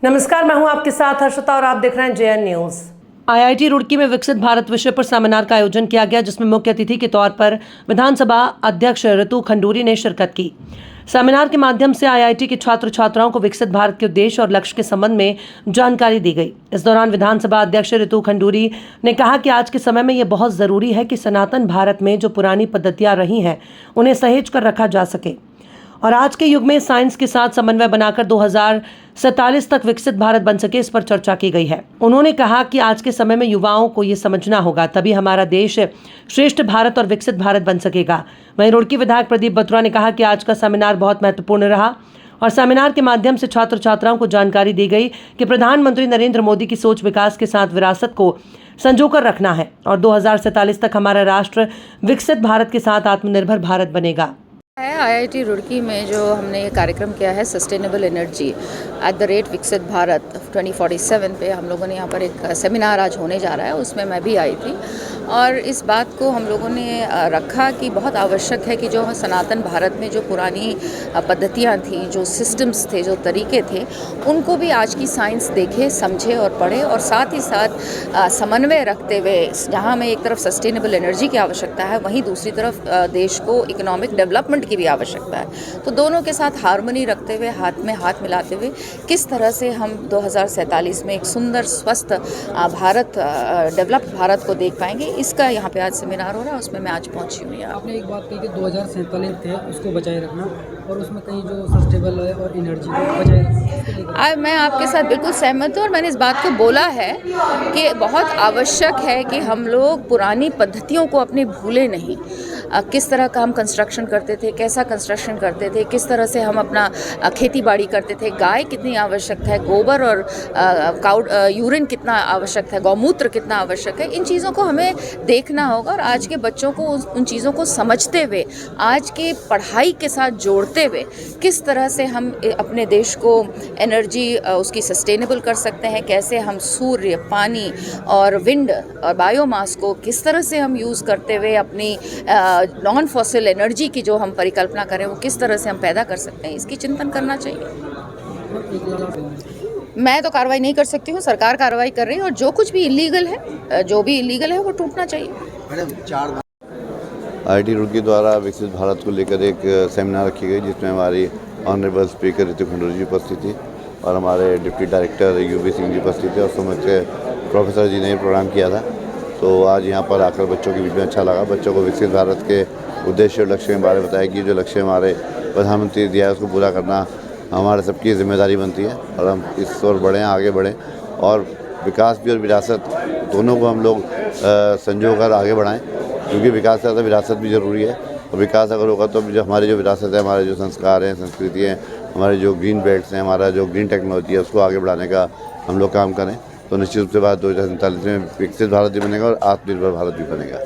नमस्कार, मैं हूं आपके साथ हर्षिता और आप देख रहे हैं जेएन न्यूज। आईआईटी रुड़की में विकसित भारत विषय पर सेमिनार का आयोजन किया गया, जिसमें मुख्य अतिथि के तौर पर विधानसभा अध्यक्ष ऋतु खंडूरी ने शिरकत की। सेमिनार के माध्यम से आईआईटी के छात्र छात्राओं को विकसित भारत के उद्देश्य और लक्ष्य के संबंध में जानकारी दी गई। इस दौरान विधानसभा अध्यक्ष ऋतु खंडूरी ने कहा कि आज के समय में ये बहुत जरूरी है कि सनातन भारत में जो पुरानी पद्धतियां रही हैं उन्हें सहेज कर रखा जा सके और आज के युग में साइंस के साथ समन्वय बनाकर 2047 तक विकसित भारत बन सके, इस पर चर्चा की गई है। उन्होंने कहा कि आज के समय में युवाओं को ये समझना होगा, तभी हमारा देश श्रेष्ठ भारत और विकसित भारत बन सकेगा। वहीं रुड़की विधायक प्रदीप बत्रा ने कहा कि आज का सेमिनार बहुत महत्वपूर्ण रहा और सेमिनार के माध्यम से छात्र छात्राओं को जानकारी दी गई कि प्रधानमंत्री नरेंद्र मोदी की सोच विकास के साथ विरासत को संजोकर रखना है और 2047 तक हमारा राष्ट्र विकसित भारत के साथ आत्मनिर्भर भारत बनेगा। आईआईटी रुड़की में जो हमने ये कार्यक्रम किया है सस्टेनेबल एनर्जी विकसित भारत 2047 पे हम लोगों ने यहाँ पर एक सेमिनार आज होने जा रहा है, उसमें मैं भी आई थी और इस बात को हम लोगों ने रखा कि बहुत आवश्यक है कि जो सनातन भारत में जो पुरानी पद्धतियाँ थी, जो सिस्टम्स थे, जो तरीके थे, उनको भी आज की साइंस देखे, समझे और पढ़े और साथ ही साथ समन्वय रखते हुए जहाँ हमें एक तरफ सस्टेनेबल एनर्जी की आवश्यकता है, वहीं दूसरी तरफ देश को इकोनॉमिक डेवलपमेंट की भी आवश्यकता है। तो दोनों के साथ हार्मनी रखते हुए, हाथ में हाथ मिलाते हुए किस तरह से हम 2047 में एक सुंदर स्वस्थ भारत, डेवलप्ड भारत को देख पाएंगे, इसका यहाँ पे आज सेमिनार हो रहा है, उसमें मैं आज पहुँची हूँ। आपने एक बात कही कि 2047 थे उसको बचाए रखना और उसमें कहीं जो सस्टेनेबल है और एनर्जी को बचाए रखना, मैं आपके साथ बिल्कुल सहमत हूँ और मैंने इस बात को बोला है कि बहुत आवश्यक है कि हम लोग पुरानी पद्धतियों को अपने भूले नहीं। किस तरह का हम कंस्ट्रक्शन करते थे, कैसा कंस्ट्रक्शन करते थे, किस तरह से हम अपना खेती बाड़ी करते थे, गाय कितनी आवश्यक है, गोबर और काउ यूरिन कितना आवश्यक है, गौमूत्र कितना आवश्यक है, इन चीज़ों को हमें देखना होगा और आज के बच्चों को उन चीज़ों को समझते हुए, आज के पढ़ाई के साथ जोड़ते हुए किस तरह से हम अपने देश को एनर्जी उसकी सस्टेनेबल कर सकते हैं, कैसे हम सूर्य, पानी और विंड और बायोमास को किस तरह से हम यूज़ करते हुए अपनी नॉन फॉसिल एनर्जी की जो हम परिकल्पना करें वो किस तरह से हम पैदा कर सकते हैं, इसकी चिंतन करना चाहिए। मैं तो कार्रवाई नहीं कर सकती हूँ, सरकार कार्रवाई कर रही है और जो कुछ भी इलीगल है, जो भी इलीगल है वो टूटना चाहिए। आईआईटी रुड़की द्वारा विकसित भारत को लेकर एक सेमिनार रखी गई, जिसमें हमारी ऑनरेबल स्पीकर ऋतु खंडूरी जी उपस्थित थी और हमारे deputy director UV Singh ji उपस्थित थे और सुमित के प्रोफेसर जी ने प्रोग्राम किया था। तो आज यहाँ पर आकर बच्चों के बीच में अच्छा लगा। बच्चों को विकसित भारत के उद्देश्य और लक्ष्य के बारे में बताया कि जो लक्ष्य हमारे प्रधानमंत्री दिया है उसको पूरा करना हमारे सबकी जिम्मेदारी बनती है और हम इस ओर बढ़ें, आगे बढ़ें और विकास भी और विरासत दोनों को हम लोग संजो कर आगे बढ़ाएं, क्योंकि विकास से ज़्यादा विरासत भी ज़रूरी है और विकास अगर होगा तो जो हमारी जो विरासत है, हमारे जो संस्कार हैं, संस्कृति हैं, हमारे जो ग्रीन बेल्ट्स हैं, हमारा जो ग्रीन टेक्नोलॉजी है, उसको आगे बढ़ाने का हम लोग काम करें तो निश्चित रूप से बात 2047 में विकसित भारत भी बनेगा और आत्मनिर्भर भारत भी बनेगा।